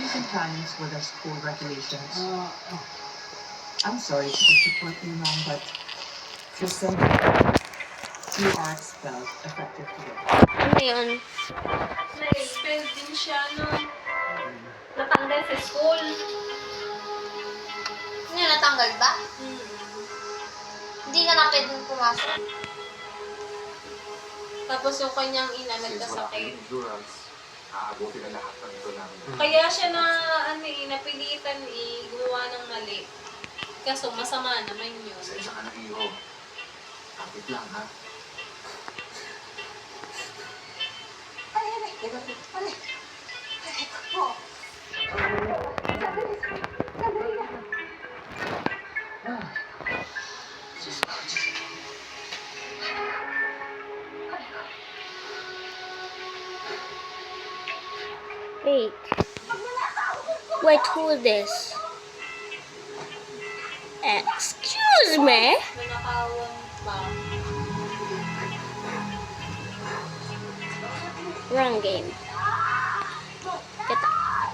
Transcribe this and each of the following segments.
changes in plannings for the school regulations. I'm sorry to disappoint you, ma'am, but December, you are expelled effective today. Ano yun? Na-expel din siya, no? Natanggal sa school. Ano yun, natanggal ba? Hmm. Hindi ka na pwedeng pumasok. Tapos yung kanyang ina nagkasakit. Aabutin na lahat ng ito namin. Kaya siya na, napilitan gumawa ng mali. Kaso masama naman yun. Pasensya ka na, Iho. Kapit lang, ha? Wait. Wait, who is this? Excuse me? Nanakawan pa. Wrong game. Get out.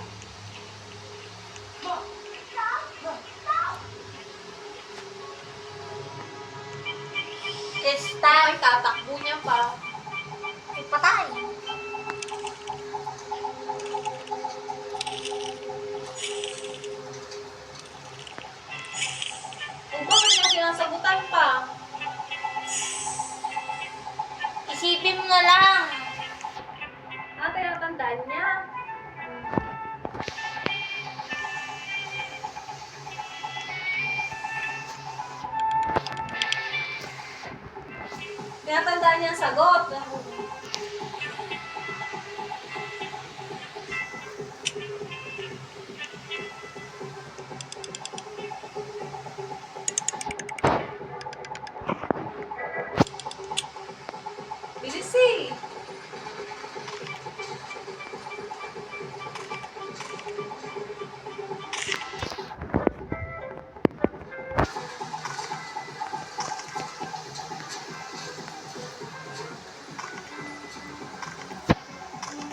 Ay, tatakbo niya pa. Ipatay. Kung bakit niya sinasagutan pa? Isipin mo na lang. Ate, natandaan niya. Tinatandaan niya ang sagot. Bilis eh.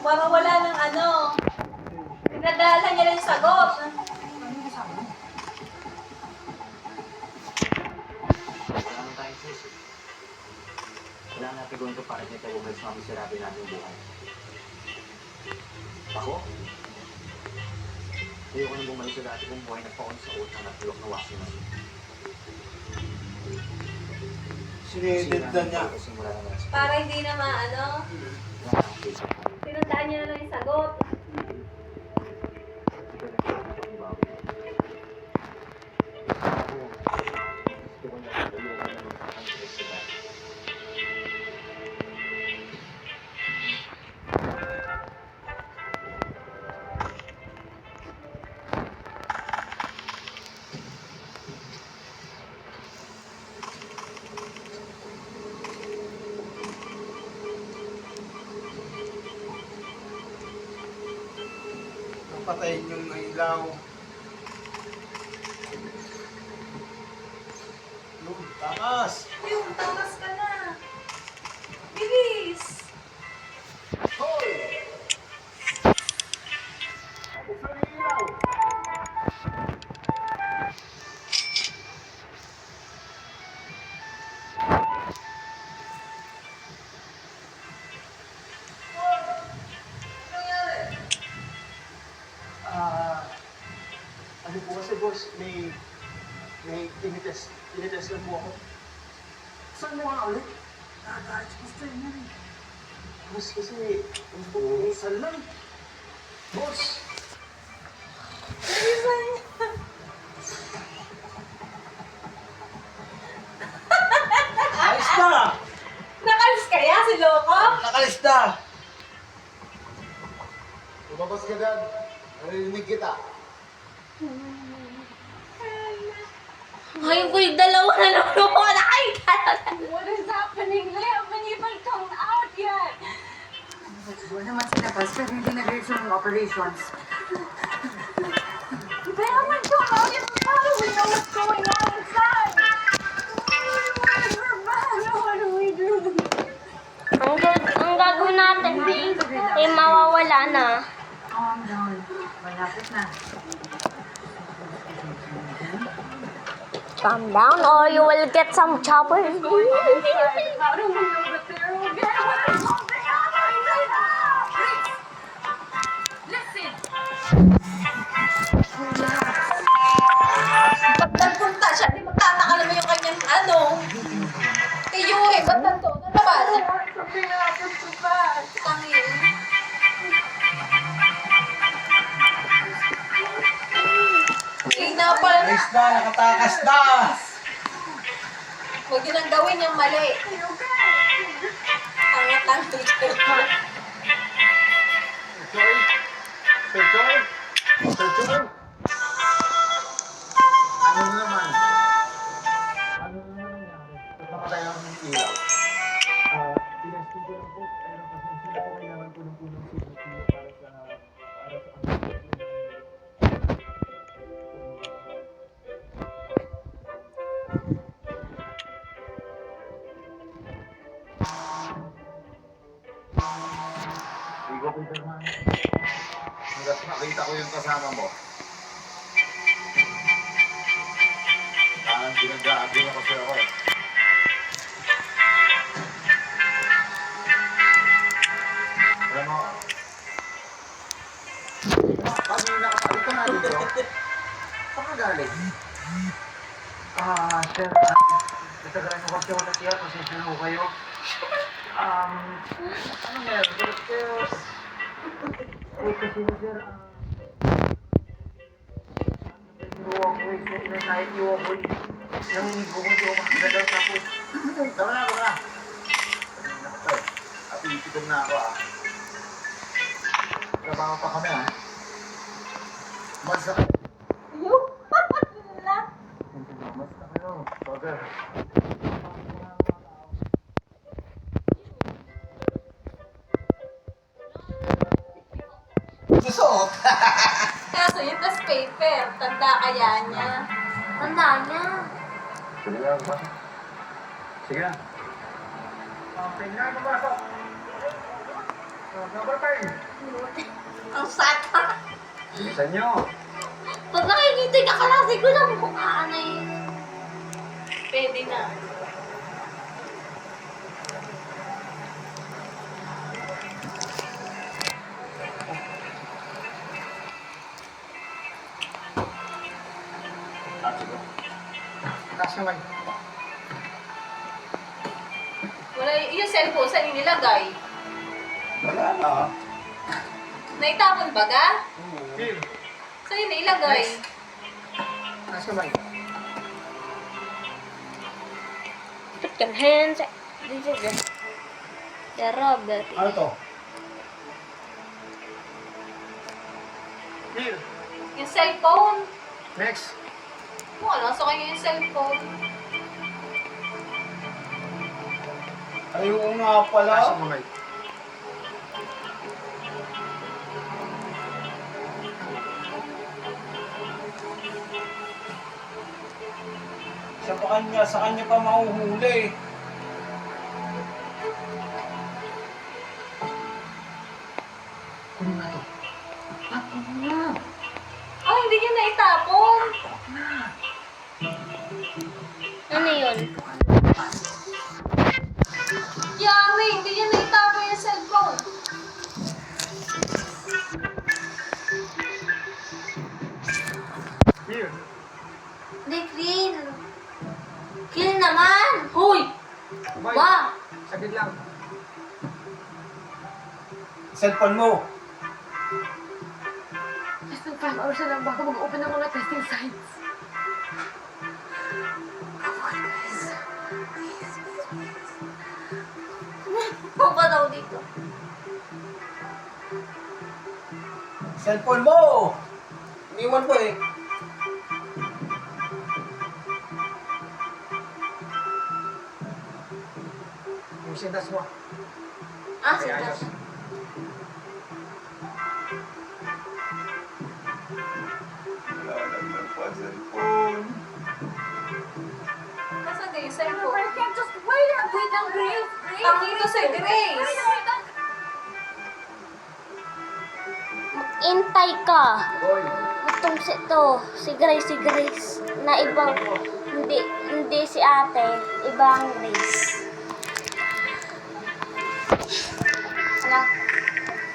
Para wala ng pinadala niya lang yung sagot. Wala naman tayong choice, eh. Wala natin gawin ito para kita yung mas mamisirabi natin buhay. Ako? Ayoko nang bumalik sa dati kong buhay na paon sa utang at tulok na washing machine. Sinedenta niya. Simula na lang. Para hindi na Wala nang choice. tinandaan niya na lang yung sagot. Ito na kaya na pag-ibawi. Ako, gusto ko na ayoko na ang stress sa dati. Patayin yung ilaw. Lord, takas! Yung, takas ka na. Bilis! Hoy! Buksan yung ilaw! Ano po kasi boss, may tinitest lang po ako. Saan mo nga ulit? Dahil gusto yun yan eh. Boss kasi, saan lang? Boss! Ayos na! Nakalis kaya si Loco? Nakalis na! Lumabas ka dad. Narinig kita. Ngayon ko yung dalawa na lang ako nakita. What is happening? They haven't even come out yet. Buwan naman sinabas pero hindi nag-resume ng operations. They haven't come out yet. How do we know what's going on inside? We're bad. What do we do? Ang gagawin natin, B, eh mawawala na. Calm down. Wala Bakit na? Calm down or you will get some choppers. How do we know that they're okay? What is something happening right now? Listen! Pag nagpunta siya, di magtataka naman yung kanyang ano. Tiyuhe, ba't nandito? Ano naman? Something happened to Pat. Tangin. Hindi na pala. Ayos na, nakatakas na! Huwag yun ang gawin yung mali. Tanga-tangin ka. Sir Joy? Sir Joy? Sir Joy? Ano na naman? Ano na naman nangyari? Ba't namatay lang ng ilaw? Tinesting ko lang po, pero pasensya na po, kailangan ko ng punong CCTV para sa Hindi ko pinirmahan. Hanggat nakita ko yung kasama mo. Parang ginagago na kasi ako eh. Alam mo, kanina ka na dito. Saan ka galing? Sir, natagalan ko kasi ako na tiyak. Pasensya na ko kayo. Ano meron? Sir, kasi na sir, inuwag ko eh. So, naiiwag ko eh. Nanginig ko kung di ako makagalaw. Tapos, tama na. Kanina ko pa eh. At iitigam na ako ah. Trabaho pa kami ah. Umalis na kayo. Yung nila. Umalis na kayo. Roger. Susot! Kaso yun tas paper. Tanda kaya niya. Tanda niya. Sige lang, ba? Sige na. Tingnan mo ba ito? Number 5. Ang sata. Bilisan nyo. Pag nakikita ka kalasi ko ng mukha na yun. Pwede na. Sige. Taas naman. Wala yung cellphone, saan yung nilagay? Wala na. Naitapon ba ga? Kim, Saan yung nilagay? taas naman. Put your hands. This is the rubber. Ano to? Kim, Yung cellphone. next. Wala, sa kanya yung cellphone. Ayun nga pala. Taas naman. Sa kanya pa mahuhuli. Kunin nga to. Ah, hindi niya naitapon. Ano yun? Yari, hindi niya naitapon yung cellphone. Here. Hindi, clean. Clean naman. Hoy! Bye. Ba? Saglit lang. Cellphone mo. Less than 5 hours na lang bago mag-open ng mga testing sites. Ano ba daw dito? Cellphone mo! Iniwan ko eh. Yung sintas mo. Ah, Okay, sige. ayos. Nasaan kayo yung cellphone? I can't just wait. Wait lang, Grace. Ang ito sa Grace. Intay ka. Itong si Grace na ibang, hindi si ate, ibang Grace.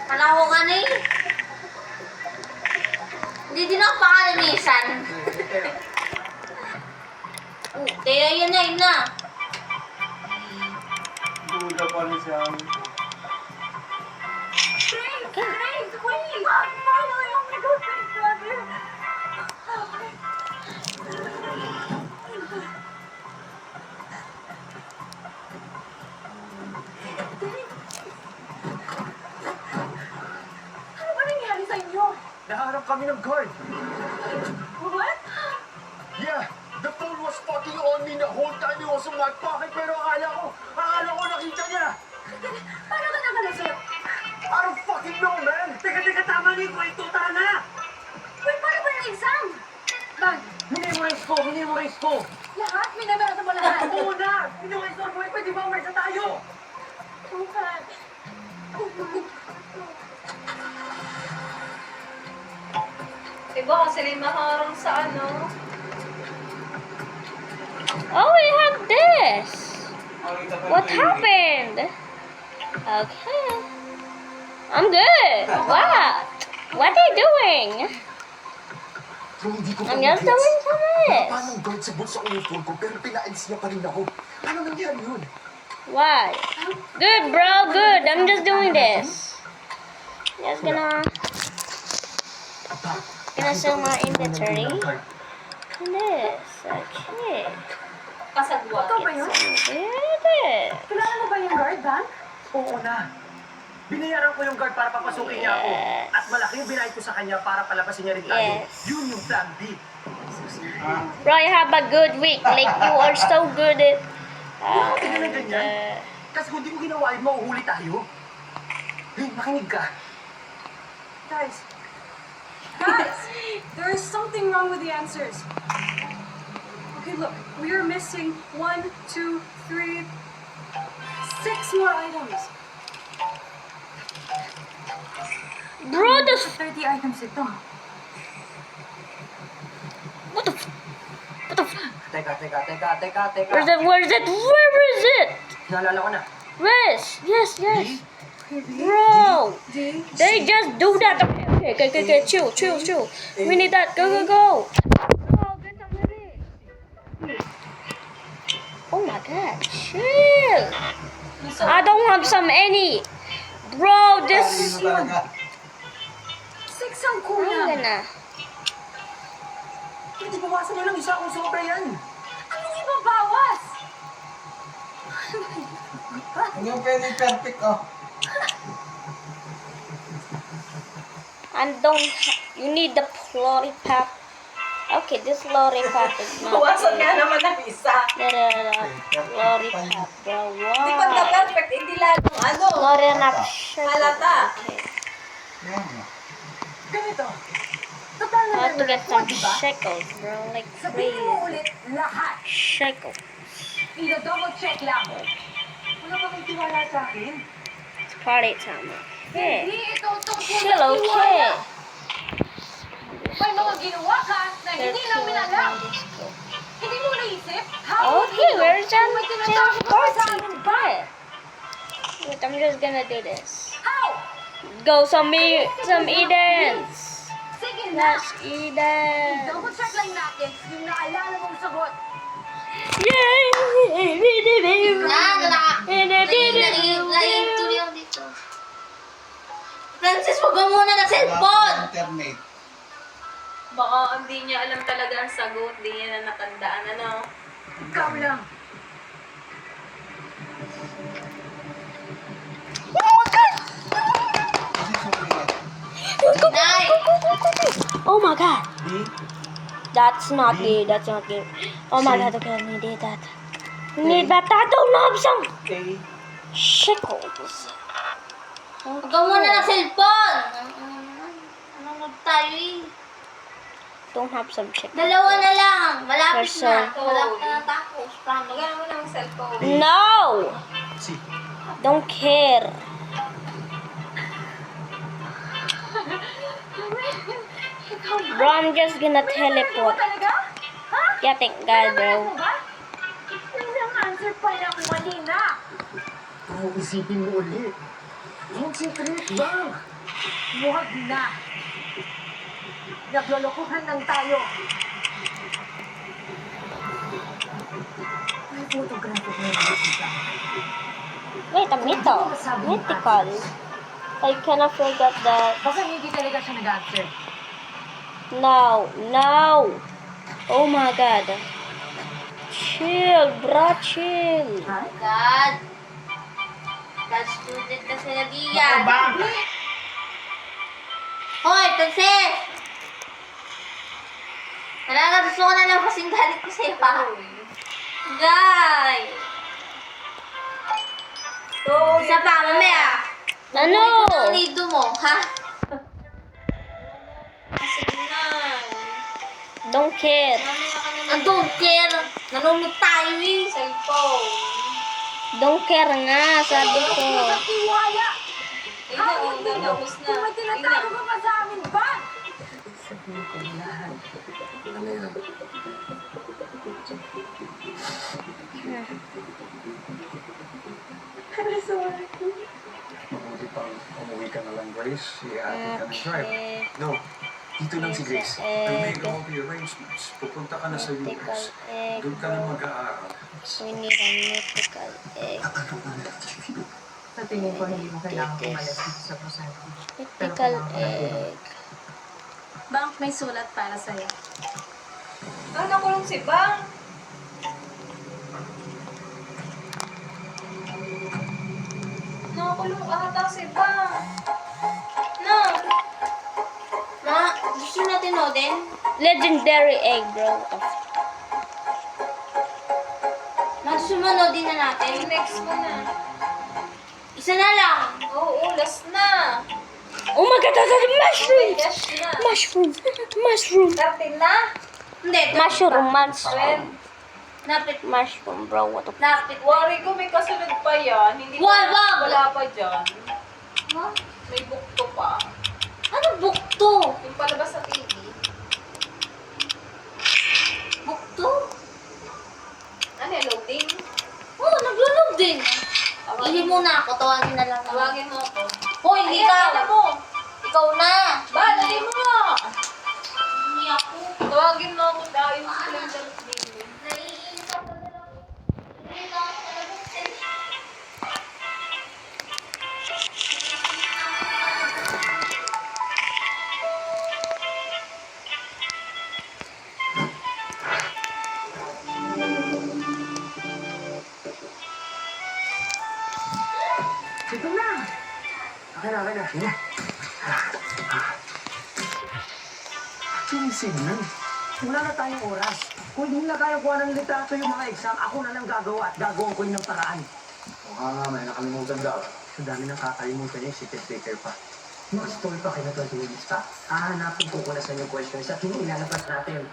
Wala ko ka na eh. Hindi din ako pakalinisan. Kaya yan na. Duda pa rin siya. Grace, wait! Finally, oh my God, thank God. Ano ba nangyari sa inyo? Naharap kami ng guard. What? Yeah, the phone was fucking on me the whole time he was in my pocket, pero akala ko nakita niya. Paano ka nakalasip? I don't fucking know, man. Teka, tama ni kwento, tara na. Wait, paano ba yung exam? Bag, Minimorize ko. lahat? Minamera mo lahat? Oo na, minimorize ko. Pwede ba umalis na tayo? Okay. Diba kasi rin maharang sa ano? Oh, we have this. What happened? Okay. I'm good. What are you doing? Bro, hindi ko I'm just doing some of this. Paano ang guard sa bulsa ko yung phone ko, pero pinaalis niya pa rin ako. Paano nangyari yun? What? Good, bro. Good. I'm just doing this. Just gonna show my inventory. This. Okay. Pasagwa. Ito ba yun? Good. Kilala mo ba yung guard, Bang? Oo na. Binayaran ko yung guard para papasukin niya ako. At malaki yung binayad ko sa kanya para palabasin niya rin tayo. Yes. Yun yung plan B. Bro, you have a good week. Like, you are so good at... Tingnan na ganyan. Kasi kung di mo ginawa yun, mauhuli tayo. Hey, makinig ka. Guys, there is something wrong with the answers. Okay, look, we are missing 1, 2, 3, 6 more items. Bro, this... 30 items ito. What the... Teka. Where is it? Naalala ko na. Yes. Bro, they just do that. Okay. Chill. We need that. Go. Oh my God, chill. I don't want some any. Bro, this. 6 ang I'm kulang. gonna. Hindi bawasan niyo lang isa kung sobra yan. Anong ibabawas? Yung pwede perfect, oh. And you need the lollipop. Okay, this lollipop is not. Bawasan nga naman ng isa. Lollipop, bro. Di ba na Wow. perfect? Hindi lalong ano. Lollipop. Halata. Okay. Yan. Ganito. Total I na have to get some diba? shekels, bro. Like Sabihin mo crazy. ulit lahat. Shekels. Ina-double check lang. Wala pa kang tiwala sa akin. It's party time. Okay. Hindi ito tungkol Chill, sa okay. tiwala. May mga ginawa ka na hindi namin alam. Hindi mo naisip? How would Okay, you know where's that kung may tinatago ka pa sa amin ba? Wait, I'm just gonna do this. How? Go some Edens. Sige na. Let's Eden. Double check lang natin yung naalala mong sagot. Yay! Yay! Yay! dito. Francis, wag mo muna ng cellphone! Internet. Baka hindi niya alam talaga ang sagot. Hindi niya na natandaan. Ano? Ikaw lang. Kasi sumigat. Nay! Oh my God! Di? That's not good. Oh my God, okay, I need that. Need that. I don't have some A. shekels. Wag ka muna ng cellphone! Ano tayo eh? Don't have some shekels. Dalawa na lang. Malapit There's na. so- Malapit na natapos. Wag ka muna ng cellphone. No! C. Don't care. Bro, I'm just gonna teleport. Talaga? Ha? Yeah, thank God, bro. Mo ba? Unang answer pa lang mali na. Bro, isipin mo ulit. Concentrate, bang! Huwag na. Naglolokohan lang tayo. May photographic na nakikita. Wait a minute. Mythical. I cannot forget that. Baka hindi talaga siya nag-answer. No, no. Oh my God. Chill, bro, chill. God. God student kasi na diyan. Hoy, Princess! Talaga, gusto ko na lang kasing galit ko sa'yo, pa. Guy! Isa pa, mamaya. Ano? Ang nido mo, ha? Sige na. Don't care. Ang don't care. Nanonood tayo eh. Cellphone. Don't care nga, sabi ko. Tiwala! Ayun na, tapos na. Kung may tinatago ka pa sa amin ba? Sabihin ko lahat. Ano yan? Mabuti pang umuwi ka na lang, Grace. I-atin ka ng drive. Okay. No, dito lang si Grace. I'll make all the arrangements. Pupunta ka na sa Mythical US. egg. Doon ka na mag-aaral. We need a mythical egg. Sa tingin ko, hindi mo kailangan umalis dito sa Rosarito. Mythical egg. Bang, may sulat para sa'yo. Nakulong si Bang. Nakakulong ata si Bang. No. Ma, gusto natin din? Legendary egg, bro. Ma, gusto mo din na natin? Next mo na. Isa na lang. Oo, last na. Oh my God, that's a mushroom! Dash na. Mushroom! Mushroom! 13 na? Hindi. Mushroom, mushroom. Napit. Mushroom, bro. What the f- Napit. Worry ko may kasunod pa yan. Hindi Wag! wala pa dyan. Ha? May bukto pa. Ano bukto? Yung palabas sa TV. Bukto? Ano yung loading? Oo, naglulog din. Ili muna ako, tawagin na lang. Tawagin mo ako. Hoy, hindi ikaw. Ayan mo. Ikaw na. Ba, dali mo nga. Hindi ako. Tawagin mo ako dahil sa Slender TV. Naiinit ako na lang. Naiinit ako talaga. Ito na! Okay na. Sige. Sinisignan. Wala na tayong oras. Kung hindi na kaya kuha ng litrato yung mga exam, ako na lang gagawa at gagawa ko yun ng paraan. Nga, may nakalimutan daw. Sa dami ng kakalimutan niya, si Taker pa. Mga story pa kayo na ito sa hahanapin ko kung nasan yung questions at yun ilalabas natin.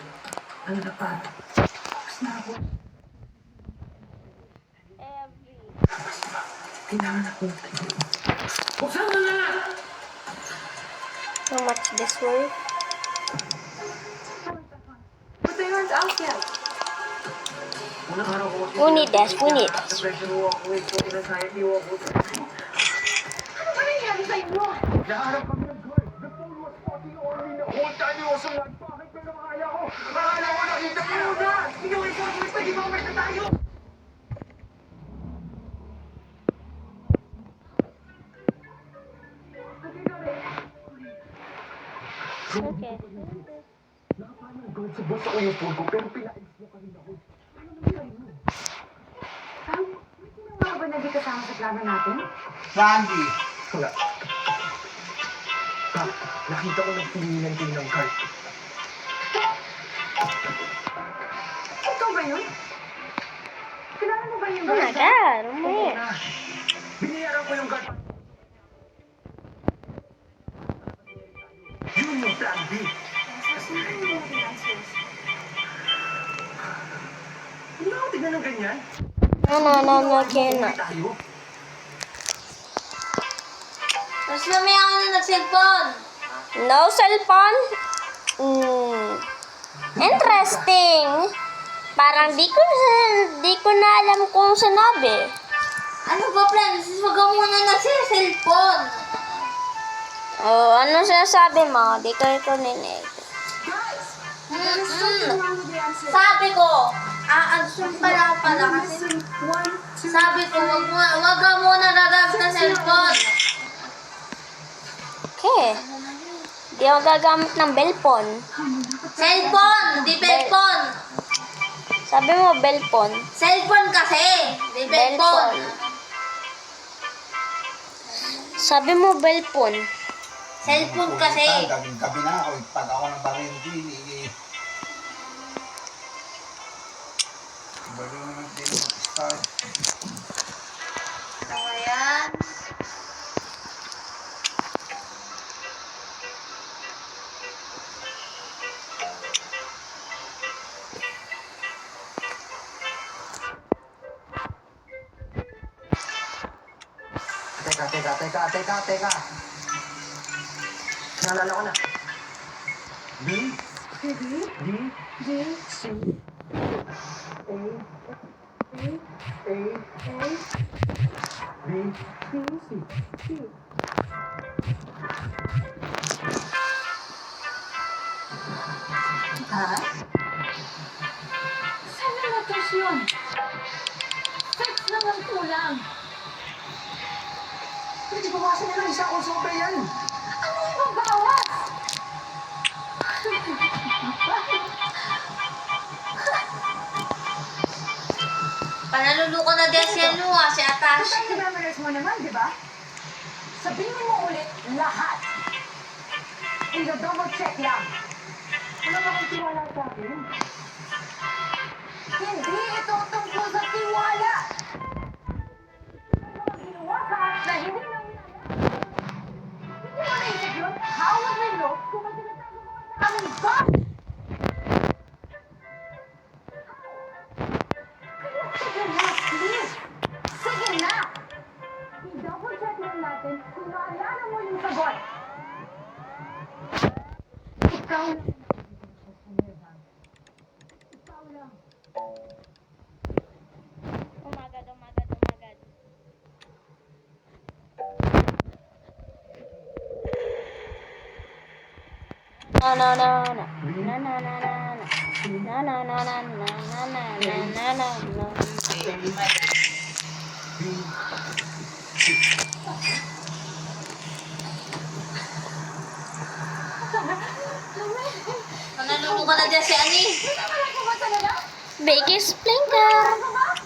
Ano na pa? Tapos na ako. Kailangan natin. Buksan mo na! How much this worth? But they aren't out yet. Unang araw ko. We need this, we need this. Depression mo ako, ito na tayo, iwa ko. Ano ba nangyari sa inyo? Naharap kami ng girl. The phone was fucking on me the whole time you was alive. Bakit pero makaya ko? Akala ko nakita ko na! Ikaw ay sabi mo, pwede ba na tayo? Okay. Nakapano ang girl sa boss ako yung phone ko pero pinais mo kanina ako. Sino nga ba naging kasama sa plano natin? Randy. Wala. Nakita ko nagpilingan kayo ng card. Ikaw ba yun? Kilala mo ba yung Oh my God, oh my God. Binayaran ko yung card. Yun yung plan B. Hindi ako tignan ng ganyan. No, cannot. Tayo. Tapos mamaya ako na nag-cellphone. No cellphone? Interesting. Parang di ko na alam kung sinabi. Ano ba, Francis? Wag ka muna nagsiselfon. Oh, ano sinasabi mo? Di ko ito ninig. There's something wrong with the answers. Sabi ko, pala kasi. Missing 1, 2, Sabi ko, wag ka muna gagamit ng cellphone. Okay. Di ako gagamit ng bellphone. Cellphone, di bellphone. Sabi mo bellphone. Cellphone kasi, di bellphone. Sabi mo bellphone. Cellphone kasi. Gabi na ako. Pag ako ng barindi, bago naman din start. So, ayan. Teka. Naalala ko na. B, D, C, A, B, C. Saan na letters yun? 6 lang ang kulang. Pwede bawasan na lang isa kung sobra yan. Ano yung babawas? Panaluluko na din si si Atash. Total memorize mo naman, di ba? Sabihin mo ulit lahat. I-double check lang. Wala ba kang tiwala sa akin? Hindi ito tungkol sa tiwala. May mga ginawa ka na hindi nangyayari. Hindi mo naisip yun? How would we know kung may tinatago mo sa amin ba? Sige na, please. Sige na. I-double check lang natin kung naalala mo yung sagot. Ikaw lang. Ikaw lang. Oh my God. Panaluluko na din si Ani. Wala ka ba talaga? Biggest blinker. Ano ba?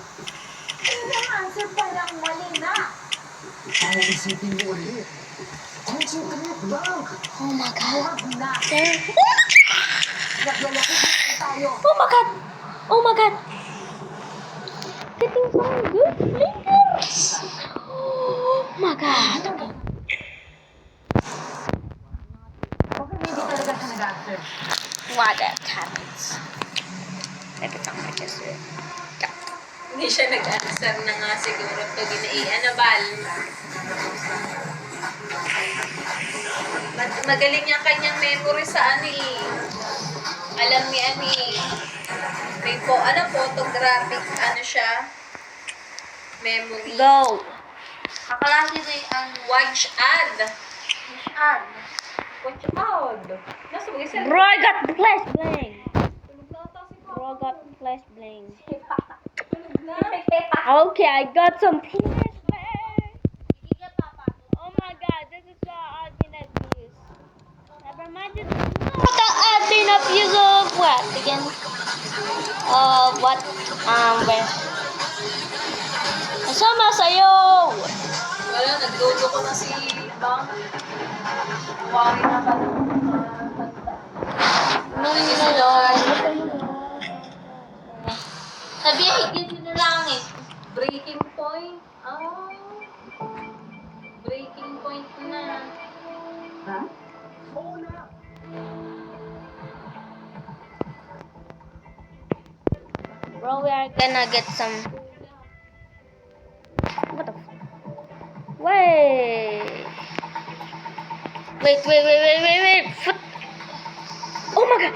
Yung answer pa lang mali na. Ang isipin mo ulit. Concentrate lang. Oh my God. Huwag na. Naglalaki tayo. Oh my God. Getting some good blinkers. Oh my God. Okay, hindi talaga siya nag-answer. What happens? Every time I just Hindi siya nag-answer na nga siguro pag ano, Bal? Magaling yung kanyang memory sa alam ni may photographic, siya, memory. Go. Kaklase ko yung Watch ad. ad. Watch ad. Nasa mga isa. Bro, I got flash bling. Okay, I got some flash bling. Oh my God, this is the admin abuse. Never mind, this is not the admin abuse of what again? What? Where? Kasama sa'yo! Wala, nagluto ko na si Bang. Wari na ba? Sabi, higit nyo lang eh. Breaking point. Breaking point na. Bro, we are gonna get some. What the fuck? Wait. Wait. Oh my god!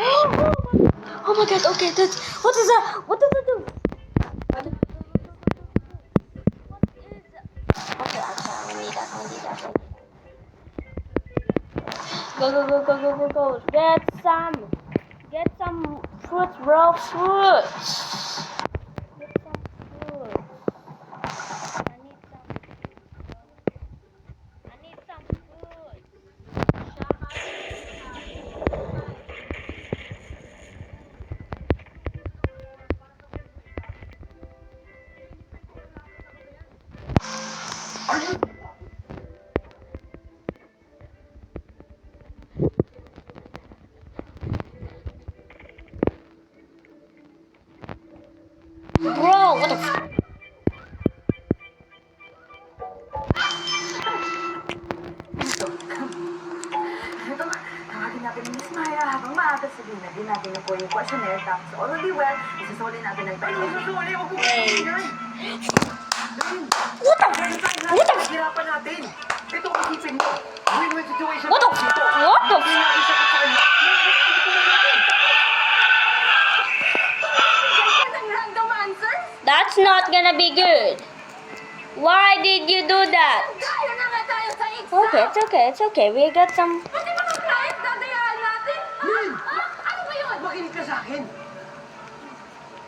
Oh my god! Okay, that's what is that? What does it do? What is that? Okay, we need that. Go. Get some fruits, bro. Fruits. Get some fruits. I need some fruits. Bro, what the f- Ito, tawagin natin ni Miss Maya habang maaga. Sabihin na din natin na po yung questionnaire. Tapos all will be well. Isusuli natin ang tayo. Isusuli? Huwag mo yan. What the Hirapan natin. Ito ang isipin mo. Win-win situation. What the Random answers? That's not gonna be good. Why did you do that? Kaya na nga tayo sa exam! It's okay. We got some. Pati mga client, dadayaan natin? Lynn! Ano ba yun? Makinig ka sa akin.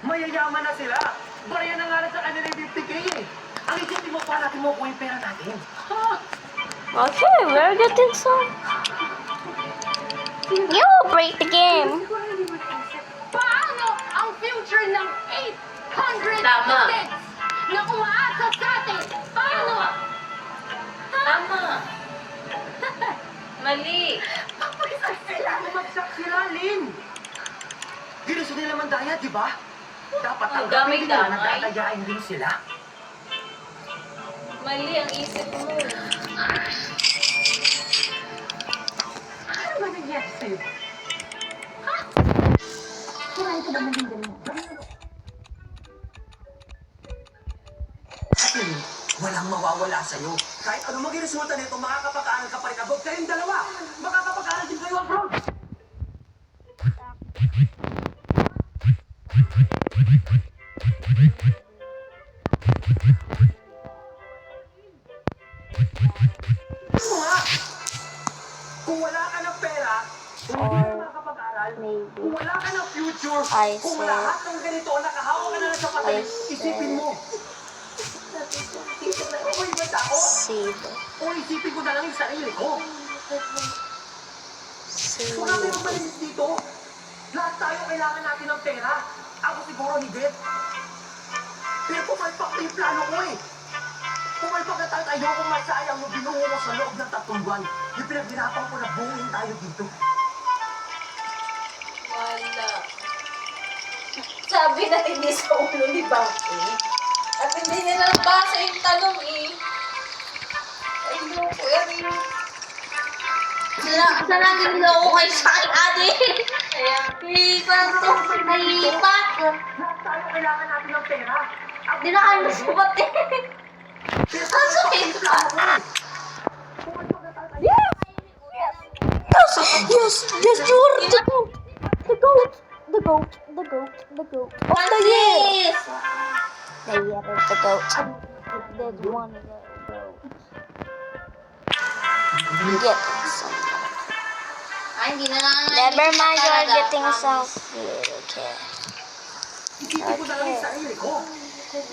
Mayayaman na sila. Bariya na nga lang sa kanila yung 50K eh. Ang isipin mo pa natin mo kung yung pera natin. Okay, we're getting some. You break the game. Paano ang future ng 800 Tama. students na umaasa sa atin? Paano? Tama. Mali. Papagsak sila! Bumagsak sila, Lynn. Ginusto nila mandaya, di ba? Dapat Ang ang gawin nila na damay-damay. dadayain din sila. Mali ang isip mo. Ano ba nangyari sa'yo? Ha? Kirahin ka naman yung ganun. At Lynn, walang mawawala sa'yo. Kahit ano maging resulta nito, makakapag-aaral ka pa rin above kayong dalawa. Makakapag-aaral din kayo abroad. Ano nga? Kung wala ka ng pera, kung hindi ka makakapag-aral, Maybe. kung wala ka ng future, I kung said- lahat ng ganito, nakahawak ka na lang sa patay, I said- isipin mo. Isipin na ako yung tao. Seed. O isipin ko na lang yung sarili ko. Kung natin ang malinis dito, lahat tayo kailangan natin ng pera. Ako siguro higit. Pero pumalpak na yung plano ko eh. Pumalpak na tayo, ayoko masayang yung binuho ko sa loob ng 3 buwan. Yung pinaghirapan ko na buuin tayo dito. Wala. Sabi na hindi sa ulo ni Bangke. At hindi nila nabasa yung tanong eh. Ay, loko yan eh. Sarangin mo ako kay Sakit Ate. Kaya, Lipat to. Lipat. Lahat tayo kailangan natin ng pera. Ako Di na kayo masubat eh. Pero pumalpak na yung plano ko eh. Pumalpak na tayo. Yes, you're the goat. The goat of the year. Francis! The year of the goat. There's one of the goats. Get some. Ay, hindi na lang. Never mind, you're getting some. Okay. Isipin ko na lang yung sarili ko.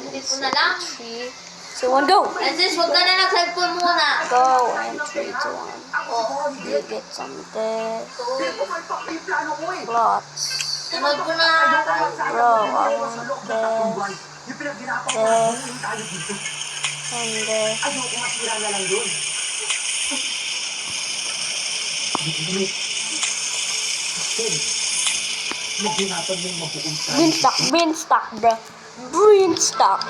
Dito na lang. 3, 2, 1, go. Francis, huwag ka na nag-cellphone muna. Go. And 3, 2, 1. Ako siguro You higit. get some this. Pero pumalpak na yung plano ko eh. Lots. Sunod ko na. Bro, I want this. Yung pinaghirapan ko na buuin tayo dito. And this. Ayoko masira na lang yun. Maghirapan mong mabuong tayo. Beanstalk, bro. Beanstalk.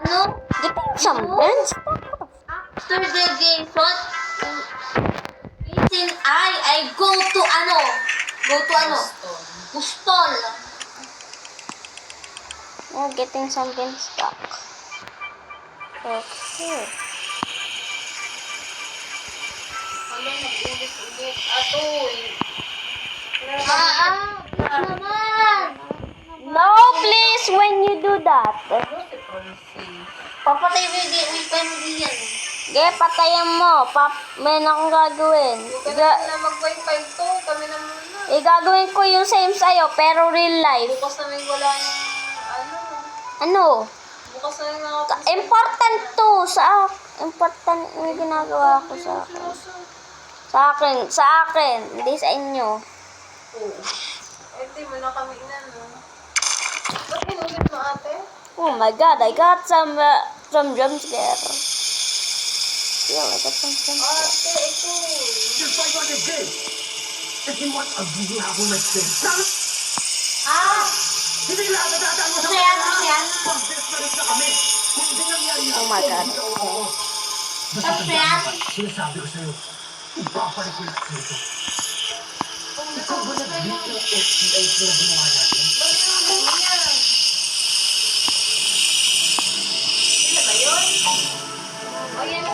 Ano? Getting some beanstalk. After the game, what? Reason I go to ano? Go to ano? Pustol. We're getting some beanstalk. Okay. Wala, nag-ulit-ulit. Atoy. Naman! No, please, when you do that. Ano si Francis? Papatay mo yung wifi mo diyan. Ge, patayan mo. May akong gagawin. Huwag ka na mag-wifi to. Kami na muna. Gagawin ko yung same sa'yo, pero real life. Bukas na may wala yung ano. Ano? Bukas na yung mga Important to important yung ginagawa ko sa akin. Sa akin, hindi sa inyo. Oo. Eh, di mo na kami inano. Ba't inulit mo ate? Oh my god, I got some jump scare. Yeah, I got some jump scare. Ate, ito. Just like on the game. Kasi mo, abuhin ako mag-sensa. Hindi lahat na dadaan mo sa Masaya, masaya. Pag-best friends na kami. Kung hindi nangyari yan, Oh my God. oo. Basta Tapos na yan? sinasabi ko sa'yo, ibabalik ko lahat nito. Ikaw ba nag-leak ng FBI na ginawa natin? Bakit naman yan? Sila ba yun? O, yan na.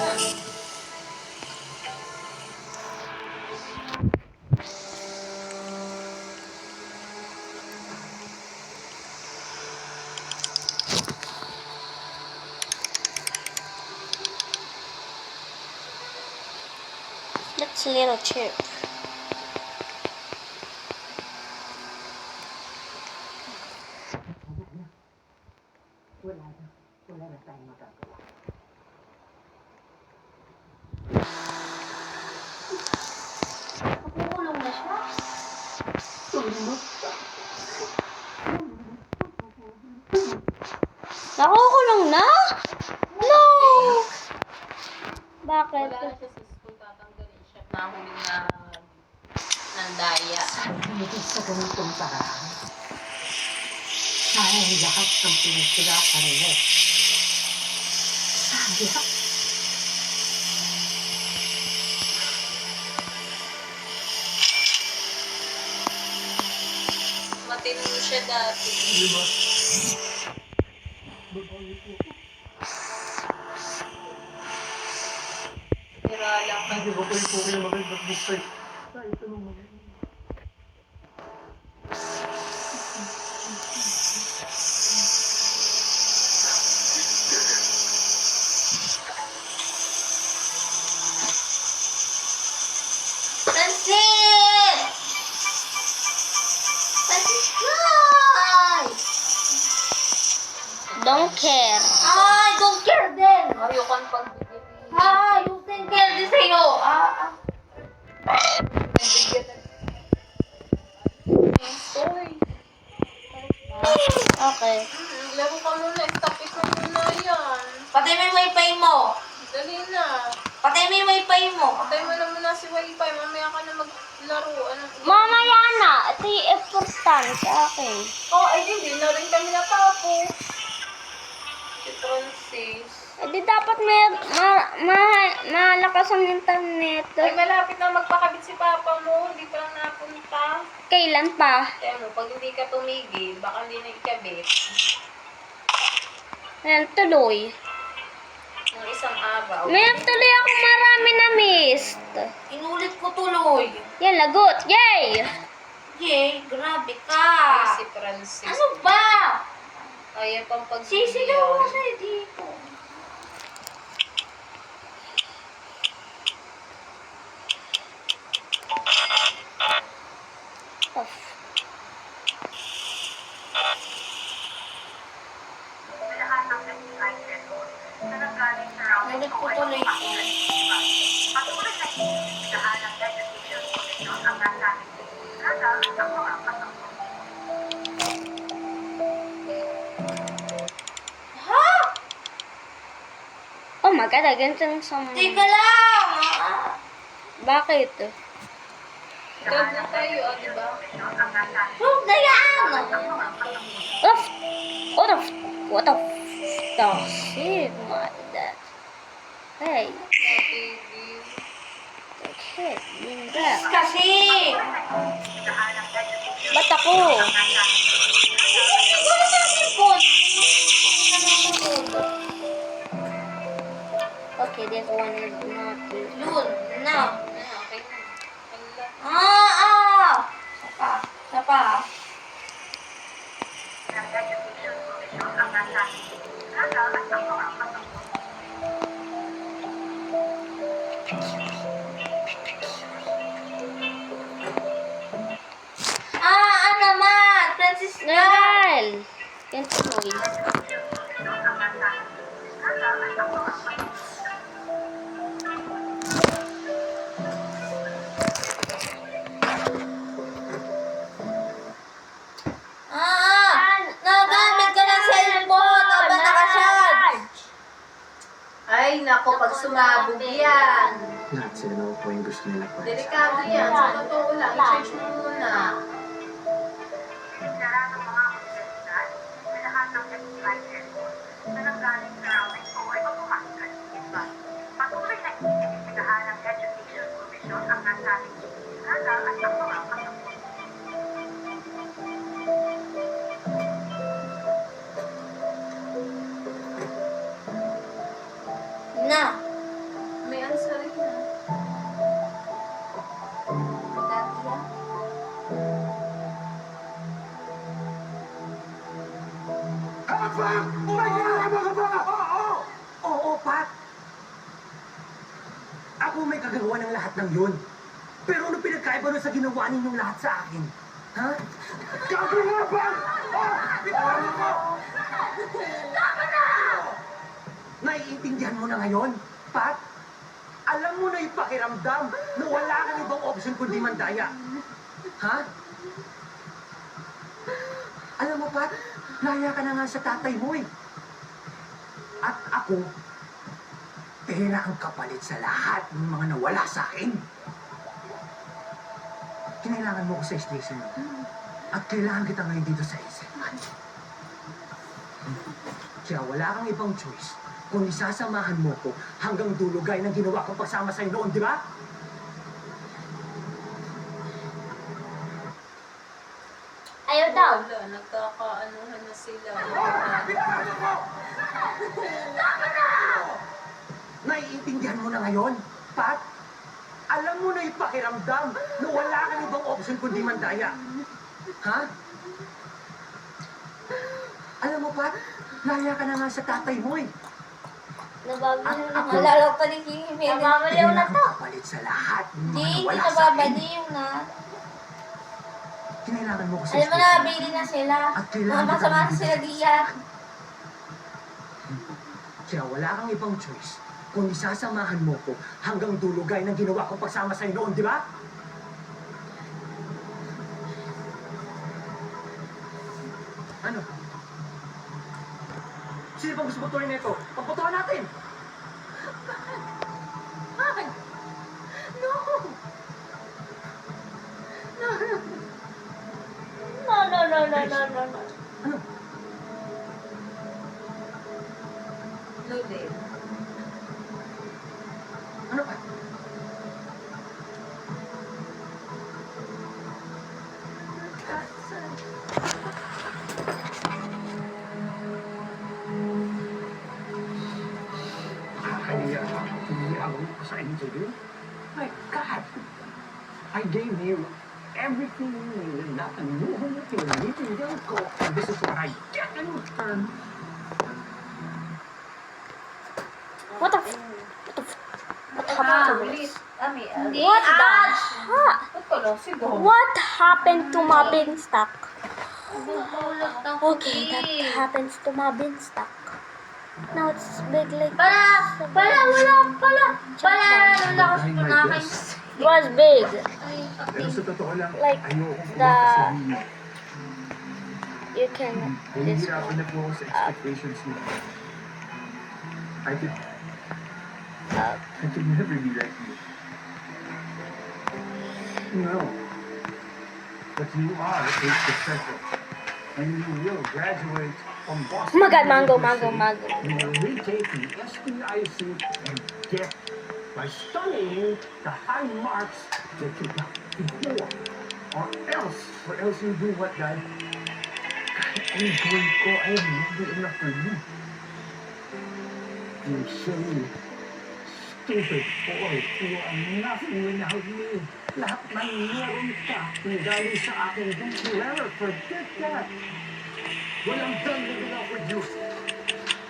That's a little chip. Wala na tayong magagawa. Nakukulong na siya. Nakukulong na? No! Bakit? Wala na siya sa school, tatanggalin siya. Nahuli na ng daya. Hindi sa ganitong paraan. Sayang lahat ng pinagsirapan mo. Sayang. Matino siya dati. Tira lang ka. Hindi ko pa rin po kayo mag-bustay. Kahit anong mga. Francis! Francis, hi! Don't care. Ay, don't care din. Ayokang pagbigyan. Hi, you don't care din sa'yo. Pagbigyan na. Toy. Okay. Laro ka muna. Stop it na muna yan. Patay mo yung wifi mo. Dali na. Patay mo yung wifi mo. Patay mo na muna si wifi. Mamaya ka na maglaro. Ano? Mamaya na. Ito yung important sa akin. Oh, ay hindi na rin kami natapos. Si Francis. Eh di dapat malakas ang internet. Ay, malapit na magpakabit si Papa mo. Hindi pa lang napunta. Kailan pa? Kaya mo, pag hindi ka tumigil, baka hindi na ikabit. Ayan, tuloy. Ng isang araw. Meron tuloy ako marami na missed. Inulit ko tuloy. Yan, lagot. Yay! Yay, grabe ka. Ay, si Francis. Ano ba? Ayaw pang Sisigaw mo pagbibigyan. sa'yo dito. Off. Inulit ko tuloy. Ha? Oh my god, again some... Teka lang. Bakit? Ikaw na tayo, di ba? Huwag na yan. What the shit, my dad. Hey, Natigil. okay, yun ba? Kasi. Ba't ako? Wala sa cellphone. Okay, this one is not this. Yun, na. Nagal! Yan tuloy. Nagamit ka ng cellphone habang nakacharge. Ay, nako, pag sumabog yan. Lahat sila na po yung gusto nila pa. Delikado yan. Sa totoo lang, i-charge mo muna. Na. May answer rin na. Dati yan. Apa? Nagkakama ka ba? Oo, Pat. Ako may kagagawa ng lahat ng yun. Pero ano pinagkaiba nun sa ginawa ninyong lahat sa akin? Ha? Gabi nga ba? Bitawan mo! Tama na! Naiintindihan mo na ngayon, Pat? Alam mo na yung pakiramdam na wala kang ibang option kundi mandaya. Ha? Alam mo, Pat, laya ka na nga sa tatay mo eh. At ako, pera ang kapalit sa lahat ng mga nawala sa akin. Kinailangan mo ko sa station mo. At kailangan kita ngayon dito sa SM1. Kaya wala kang ibang choice kung isasamahan mo ko hanggang dulo gaya ng ginawa kong pagsama sa'yo noon, di ba? Ayaw daw. Wala, nagkakaanuhan na sila. Pinakano ko! Tama na! Naiintindihan mo na ngayon, Pat? Alam mo na yung pakiramdam na wala kang ibang option kundi mandaya. Ha? Alam mo, Pat, laya ka na nga sa tatay mo eh. Nababaliw na. Ako, Nalalaw pa ni Kimi. Nababaliw na to. kapalit sa lahat ng mga Hindi nawala sa akin. nababaliw na. Kinailangan mo ko sa Alam mo na, station. bili na sila. At kailangan Mga kita masama na dito sila sa diyan. Kaya wala kang ibang choice kung isasamahan mo ko hanggang dulo gaya ng ginawa kong pagsama sa'yo noon, di ba? Ano? Sino bang gusto magtuloy nito? Pagputuhan natin! Ay! No! No. Ano? Loaded. Ano pa? Sa interview? My God! I gave you everything you needed, not a new home with you, anything you go, and this is what I get in return. What the f... What happened to this? Hindi. What the Ah! ha? Ba't ka lang? Sigaw. What happened to my beanstalk? Hulog ng Okay, that kuki. happens to my beanstalk. Now it's big like Pala, this. ano lakas ko na kayo. It was big. Ay, Pero sa totoo lang, Like ayoko the... sabihin. You can... This Nahihirapan one. na po ako sa expectations niyo. I could never be like you. No. But you are a professor. And you will graduate from Boston. Oh my God, mango. You will retake the SPIC and get by studying the high marks that you got before. Or else you do what, Dad? Kahit ang gawin ko ay hindi enough for you. You silly, stupid boy who are nothing without me. Lahat ng meron ka, galing sa akin. Don't you ever forget that. Walang done living up with you.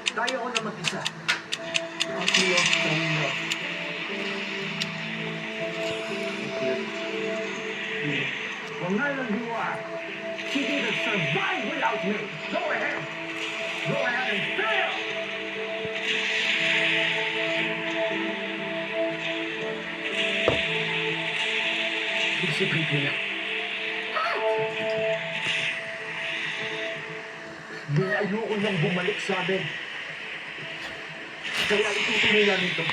Kaya ko na mag-isa. Not me off from love. Well, neither do I. She did a survive without me. Go ahead. Go ahead and fail. Isipin ko na. Di ayoko nang bumalik sa amin. Kaya itutuloy namin ito.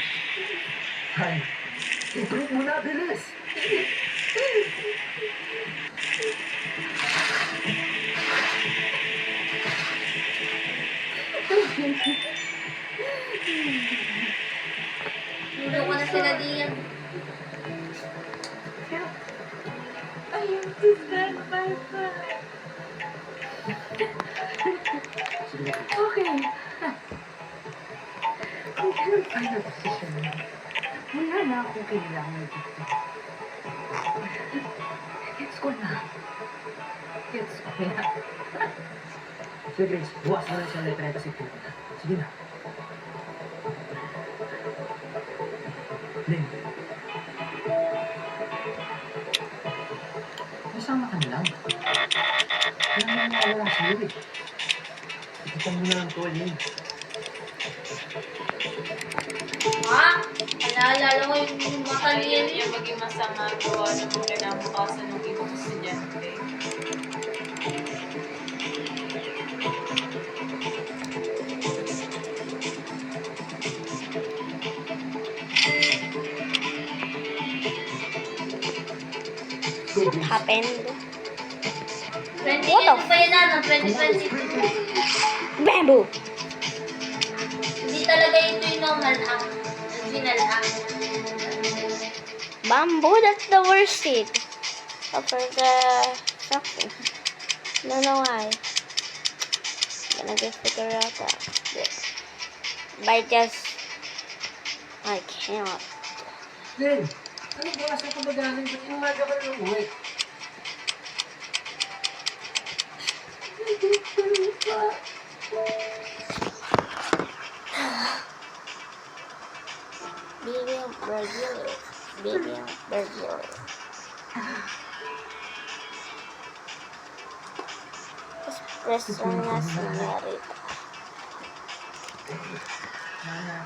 Hay, i-prove mo na, bilis! Tulong ko na sila diyan. I have to stand by my. Okay. Kung ganun pa yung decision mo, wala na akong kailangan dito. Gets ko na. Gets ko na. Sige, Grace, bukas mo na siya letra kasi ito. Sige na. Len. Masama ka na lang. Wala naman mawala sa'yo eh. Ikitan mo na lang to, Len. Ha? Alaalala ko yung matalian Hindi niya yun. maging masama gawa ng mga kinabukasan ng ibang estudyante. Go, Grace. Happened. 20 What the pa yun na, 2022. Bamboo. Hindi talaga ito yung normal act. Original act. Bamboo, that's the worst seed. For the something. Don't know why. Gonna just figure out that. Yeah. But just I cannot. Len, ano ba? Saan ka ba galing? Ba't umaga ka na uwi? Bibiang Brazil. Bibiang Brazil. Espresso na señorita. Mana,